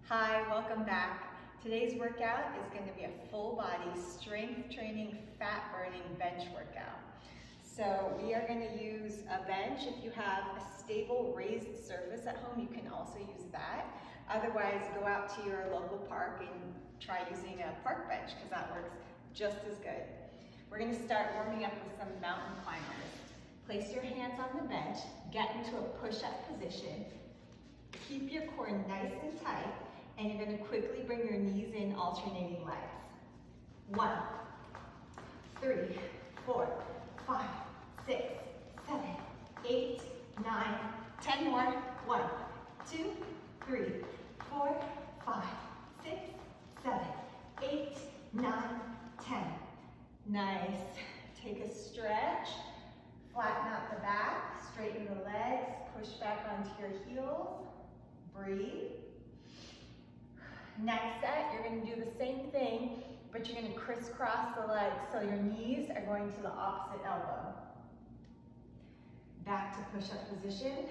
Hi, welcome back. Today's workout is going to be a full body strength training, fat burning bench workout. So we are going to use a bench. If you have a stable raised surface at home, you can also use that. Otherwise, go out to your local park and try using a park bench because that works just as good. We're going to start warming up with some mountain climbers. Place your hands on the bench, get into a push-up position. Keep your core nice and tight, and you're going to quickly bring your knees in, alternating legs. 1, 3, 4, 5, 6, 7, 8, 9, 10 more. 1, 2, 3, 4, 5, 6, 7, 8, 9, 10. Nice. Take a stretch. Flatten out the back, straighten the legs, push back onto your heels. Breathe. Next set, you're going to do the same thing, but you're going to crisscross the legs so your knees are going to the opposite elbow. Back to push-up position.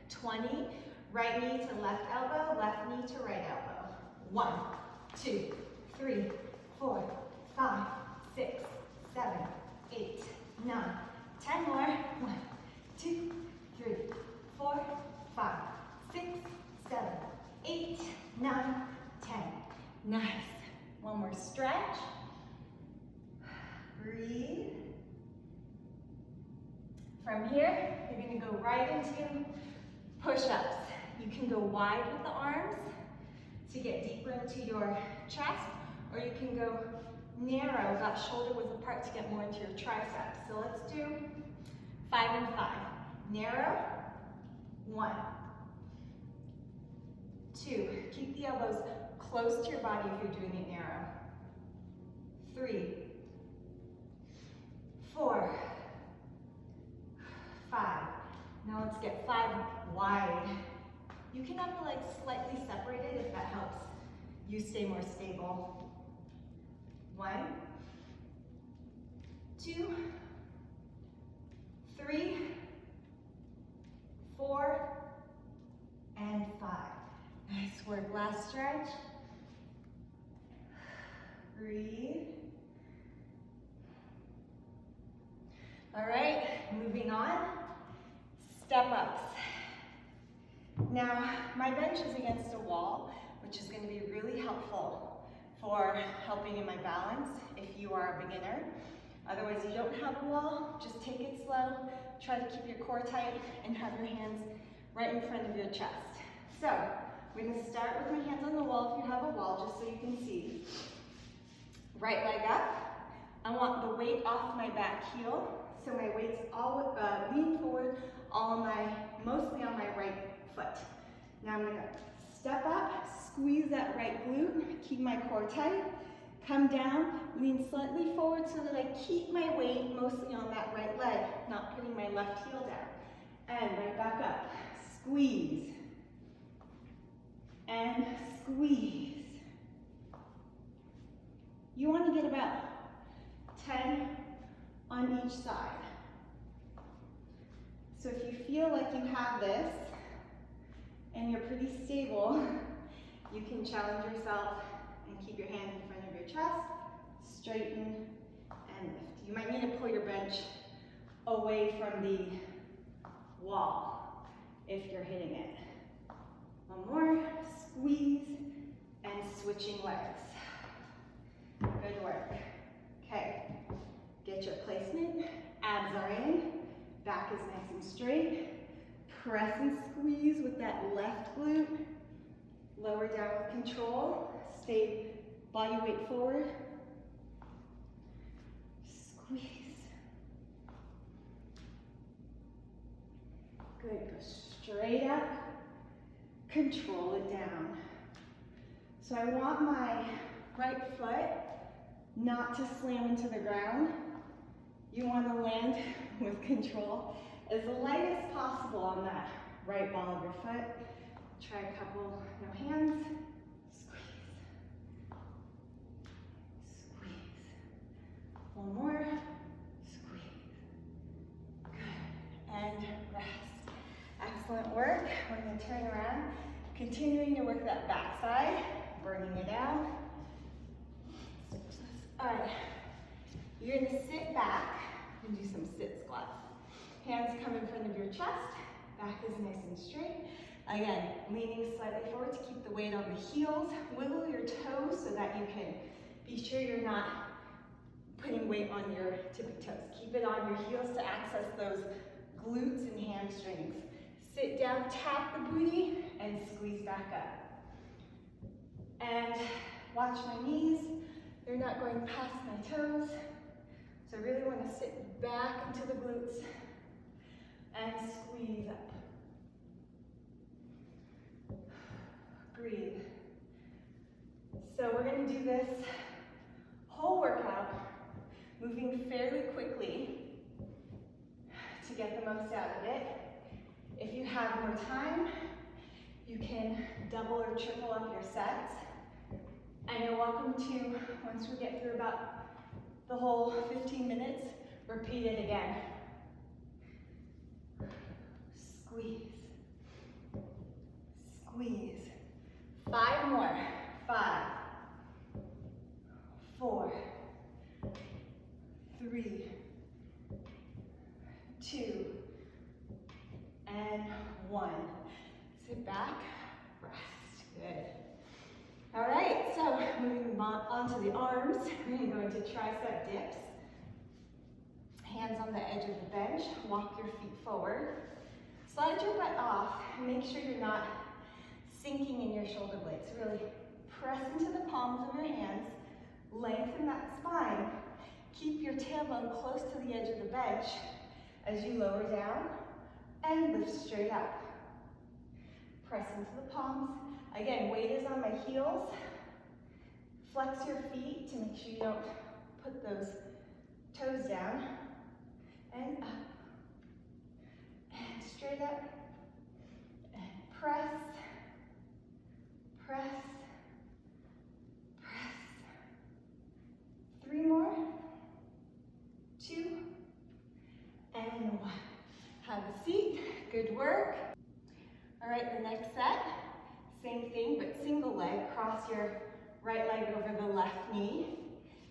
20. Right knee to left elbow, left knee to right elbow. 1, 2, 3, 4, 5, 6, 7, 8, 9, 10 more. 1, 2, 3, 4, 5, 6, 7, 8, 9, 10. Nice. One more stretch. Breathe. From here, you're going to go right into push-ups. You can go wide with the arms to get deeper into your chest, or you can go narrow, that shoulder width apart to get more into your triceps. So let's do 5 and 5. Narrow. 1, 2. Keep the elbows close to your body if you're doing it narrow. 3, 4, 5. Now let's get 5 wide. You can have the legs slightly separated if that helps you stay more stable. 1, 2, 3, 4, and 5. Nice work. Last stretch. Breathe. All right, moving on. Step ups. Now, my bench is against a wall, which is going to be really helpful for helping in my balance if you are a beginner. Otherwise, you don't have a wall, just take it slow. Try to keep your core tight and have your hands right in front of your chest. So, we're going to start with my hands on the wall if you have a wall, just so you can see. Right leg up. I want the weight off my back heel, so my weight's all lean forward, mostly on my right foot. Now I'm going to step up, squeeze that right glute, keep my core tight, come down, lean slightly forward so that I keep my weight mostly on that right leg, not putting my left heel down. And right back up, squeeze, and squeeze. You want to get about 10 on each side. So if you feel like you have this and you're pretty stable, you can challenge yourself and keep your hand in front of your chest, straighten and lift. You might need to pull your bench away from the wall if you're hitting it. One more, squeeze, and switching legs. Good work. Okay, get your placement. Abs are in, back is nice and straight. Press and squeeze with that left glute. Lower down with control. Stay body weight forward. Squeeze. Good, go straight up. Control it down. So I want my right foot not to slam into the ground. You want to land with control as light as possible on that right ball of your foot. Try a couple, no hands. Squeeze. Squeeze. One more. Squeeze. Good. And rest. Excellent work. We're going to turn around, continuing to work that back side, burning it out. All right, you're gonna sit back and do some sit squats. Hands come in front of your chest, back is nice and straight. Again, leaning slightly forward to keep the weight on the heels. Wiggle your toes so that you can be sure you're not putting weight on your tippy toes. Keep it on your heels to access those glutes and hamstrings. Sit down, tap the booty, and squeeze back up. And watch my knees. They're not going past my toes. So I really want to sit back into the glutes and squeeze up. Breathe. So we're going to do this whole workout, moving fairly quickly to get the most out of it. If you have more time, you can double or triple up your sets. And you're welcome to, once we get through about the whole 15 minutes, repeat it again. Squeeze. Squeeze. 5 more. 5, 4, 3, 2, and 1. Sit back, rest. Good. All right, so moving on to the arms, we're going to go into tricep dips. Hands on the edge of the bench, walk your feet forward. Slide your butt off, and make sure you're not sinking in your shoulder blades. Really press into the palms of your hands, lengthen that spine. Keep your tailbone close to the edge of the bench as you lower down and lift straight up. Press into the palms. Again, weight is on my heels. Flex your feet to make sure you don't put those toes down. And up. And straight up. And press. Press. Press. 3 more. 2. And 1. Have a seat. Good work. All right, the next set. Same thing, but single leg. Cross your right leg over the left knee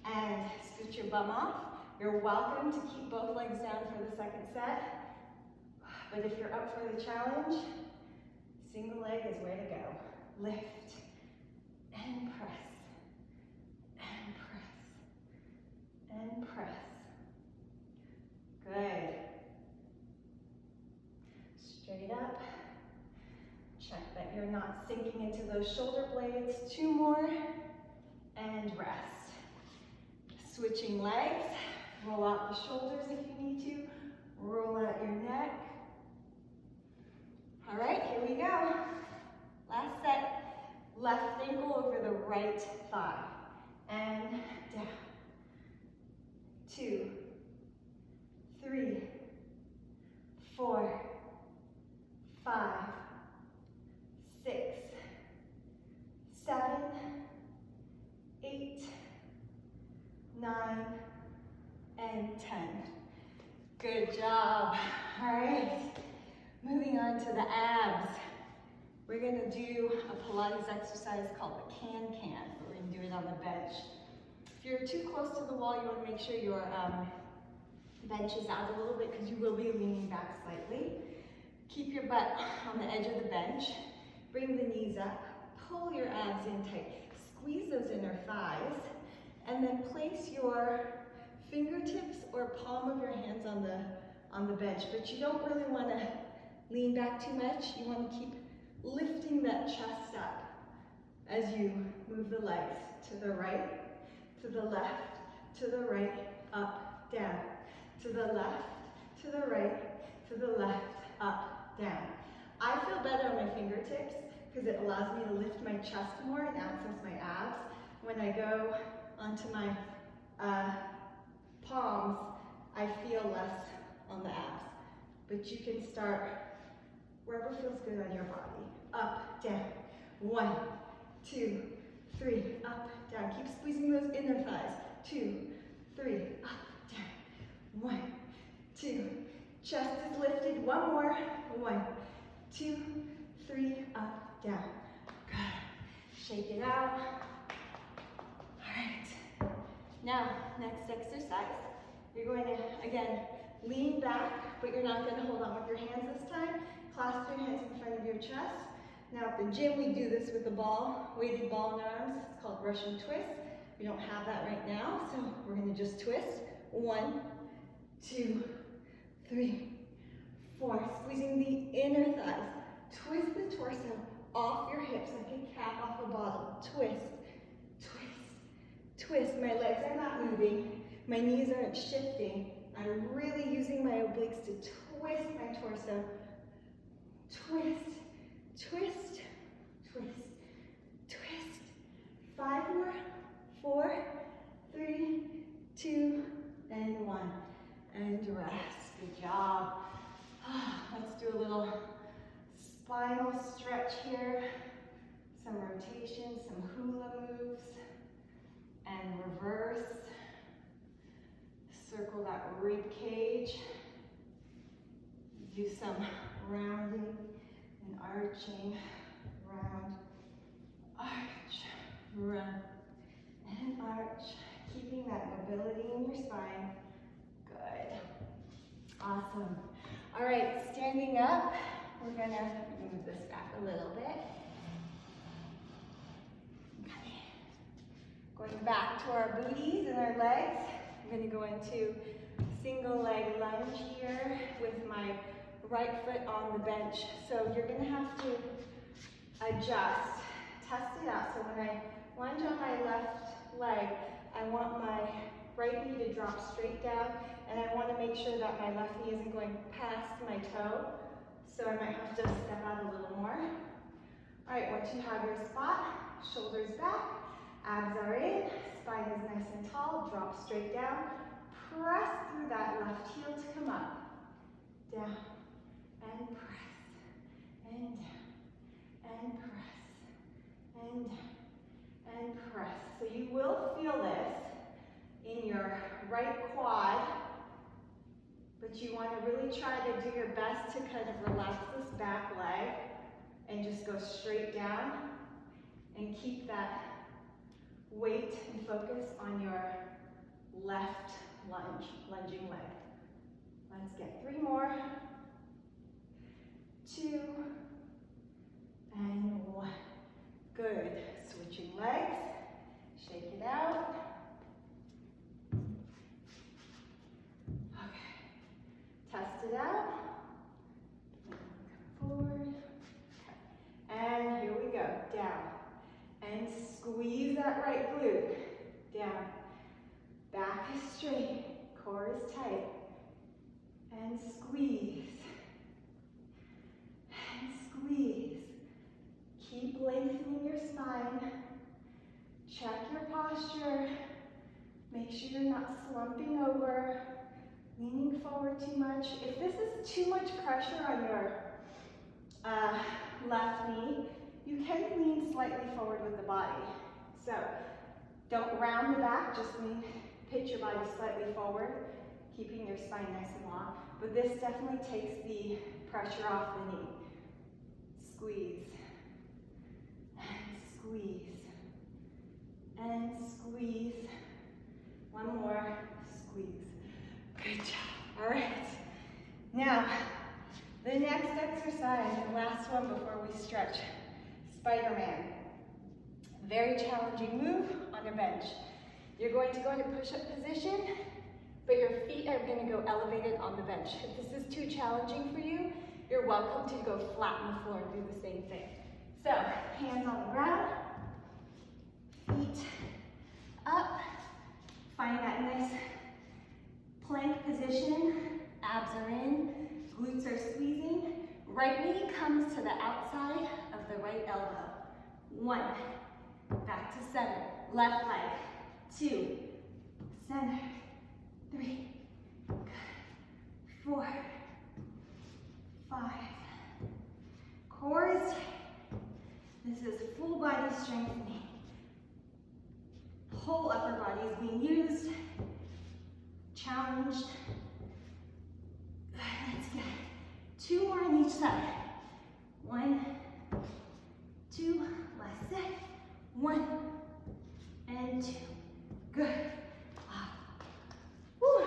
and scoot your bum off. You're welcome to keep both legs down for the second set. But if you're up for the challenge, single leg is where to go. Lift and press and press and press. Good. Straight up. Check that you're not sinking into those shoulder blades. 2 more, and rest. Switching legs, roll out the shoulders if you need to, roll out your neck. All right, here we go. Last set, left ankle over the right thigh, and down. 2, 3, 4, 5, 6, 7, 8, 9, and 10. Good job. All right, moving on to the abs. We're gonna do a Pilates exercise called the can-can, but we're gonna do it on the bench. If you're too close to the wall, you wanna make sure your bench is out a little bit because you will be leaning back slightly. Keep your butt on the edge of the bench. Bring the knees up, pull your abs in tight, squeeze those inner thighs, and then place your fingertips or palm of your hands on the bench. But you don't really want to lean back too much. You want to keep lifting that chest up as you move the legs to the right, to the left, to the right, up, down, to the left, to the right, to the left, up, down. I feel better on my fingertips because it allows me to lift my chest more and access my abs. When I go onto my palms, I feel less on the abs. But you can start wherever feels good on your body. Up, down. 1, 2, 3, up, down. Keep squeezing those inner thighs. 2, 3, up, down. 1, 2. Chest is lifted. 1 more. 1, 2, 3, up, down. Good. Shake it out. All right. Now, next exercise. You're going to, again, lean back, but you're not going to hold on with your hands this time. Clasp your hands in front of your chest. Now at the gym, we do this with a ball, weighted ball in arms. It's called Russian twist. We don't have that right now, so we're going to just twist. 1, 2, 3, 4. Squeezing the inner thighs. Twist the torso off your hips like a cap off a bottle. Twist, twist, twist. My legs are not moving. My knees aren't shifting. I'm really using my obliques to twist my torso. Twist, twist, twist, twist. 5 more. 4, 3, 2, and 1. And rest. Good job. Let's do a little spinal stretch here. Some rotation, some hula moves. And reverse. Circle that rib cage. Do some rounding and arching. Round, arch, round, and arch. Keeping that mobility in your spine. Good. Awesome. All right, standing up. We're gonna move this back a little bit. Okay. Going back to our booties and our legs. I'm going to go into single leg lunge here with my right foot on the bench. So you're going to have to adjust, test it out. So when I lunge on my left leg, I want my right knee to drop straight down, and I want to make sure that my left knee isn't going past my toe. So I might have to step out a little more. All right, once you have your spot, shoulders back, abs are in, spine is nice and tall, drop straight down. Press through that left heel to come up. Down, and press, and down, and press, and down, and press. So you will feel this in your right quad, but you want to really try to do your best to kind of relax this back leg and just go straight down and keep that weight and focus on your left lunging leg. Let's get 3 more. 2, and 1. Good. Switching legs. Shake it out. Okay. Test it out. Forward. Okay. And here we go. Down. And squeeze that right glute. Down. Back is straight. Core is tight. And squeeze. And squeeze. Keep lengthening your spine. Check your posture. Make sure you're not slumping over, leaning forward too much. If this is too much pressure on your left knee, you can lean slightly forward with the body. So don't round the back, just pitch your body slightly forward, keeping your spine nice and long. But this definitely takes the pressure off the knee. Squeeze, and squeeze, and squeeze. 1 more, squeeze. Good job. All right. Now, the next exercise, and last one before we stretch, Spider-Man. Very challenging move on a bench. You're going to go into push-up position, but your feet are going to go elevated on the bench. If this is too challenging for you, you're welcome to go flat on the floor and do the same thing. So, hands on the ground, feet up, find that nice plank position, abs are in, glutes are squeezing, right knee comes to the outside of the right elbow. 1, back to center, left leg, 2, center, 3, 4, 5. Core is tight. This is full body strengthening. Whole upper body is being used, challenged. Let's get 2 more on each side. 1, 2, last set. 1 and 2. Good. Whew.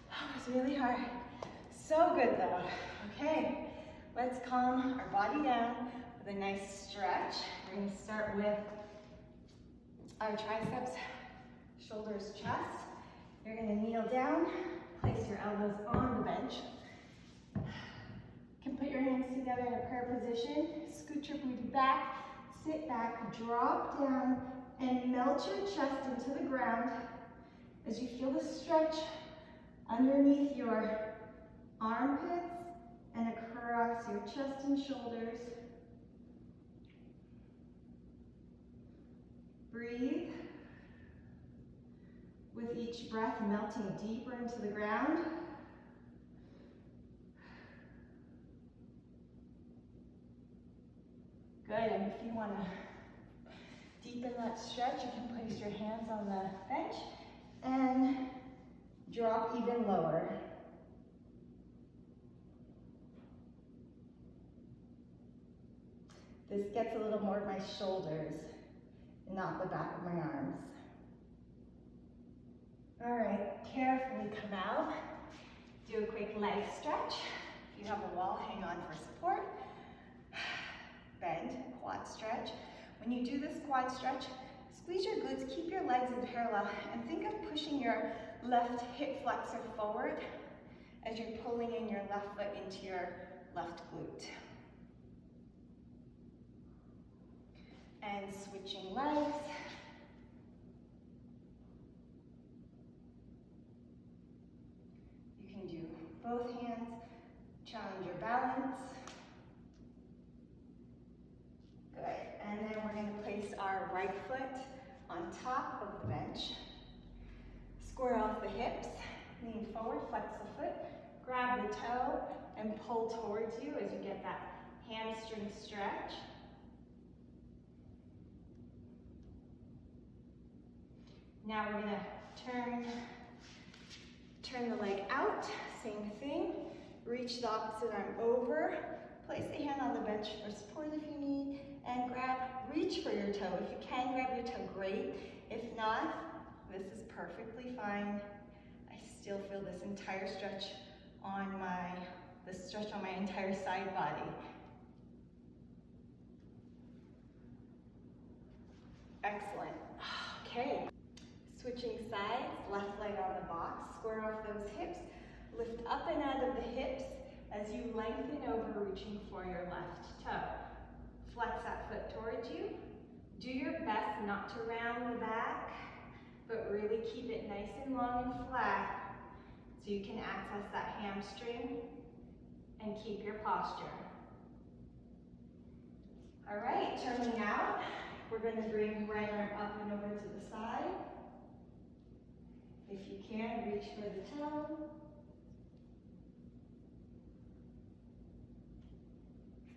That was really hard. So good though. Okay, let's calm our body down with a nice stretch. We're going to start with our triceps, shoulders, chest. You're going to kneel down, place your elbows on the bench. You can put your hands together in a prayer position, scoot your booty back, sit back, drop down, and melt your chest into the ground as you feel the stretch underneath your armpits and across your chest and shoulders. Breathe. With each breath, melting deeper into the ground. Good, and if you want to deepen that stretch, you can place your hands on the bench and drop even lower. This gets a little more of my shoulders, not the back of my arms. All right, carefully come out. Do a quick leg stretch. If you have a wall, hang on for support. Bend, quad stretch. When you do this quad stretch, squeeze your glutes, keep your legs in parallel, and think of pushing your left hip flexor forward as you're pulling in your left foot into your left glute. And switching legs. You can do both hands, challenge your balance. Good, and then we're going to place our right foot on top of the bench. Square off the hips, lean forward, flex the foot, grab the toe, and pull towards you as you get that hamstring stretch. Now we're going to turn the leg out, same thing. Reach the opposite arm over. Place the hand on the bench for support if you need, and reach for your toe. If you can grab your toe, great. If not, this is perfectly fine. I still feel this entire stretch on my entire side body. Excellent. Okay. Switching sides, left leg on the box, square off those hips, lift up and out of the hips as you lengthen over, reaching for your left toe. Flex that foot towards you. Do your best not to round the back, but really keep it nice and long and flat so you can access that hamstring and keep your posture. All right, turning out, we're going to bring right arm up and over to the side. If you can, reach for the toe.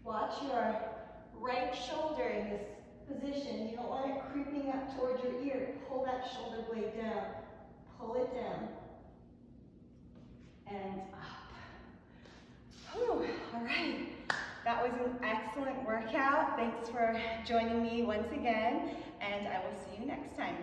Watch your right shoulder in this position. You don't want it creeping up towards your ear. Pull that shoulder blade down. Pull it down. And up. Whew, all right. That was an excellent workout. Thanks for joining me once again, and I will see you next time.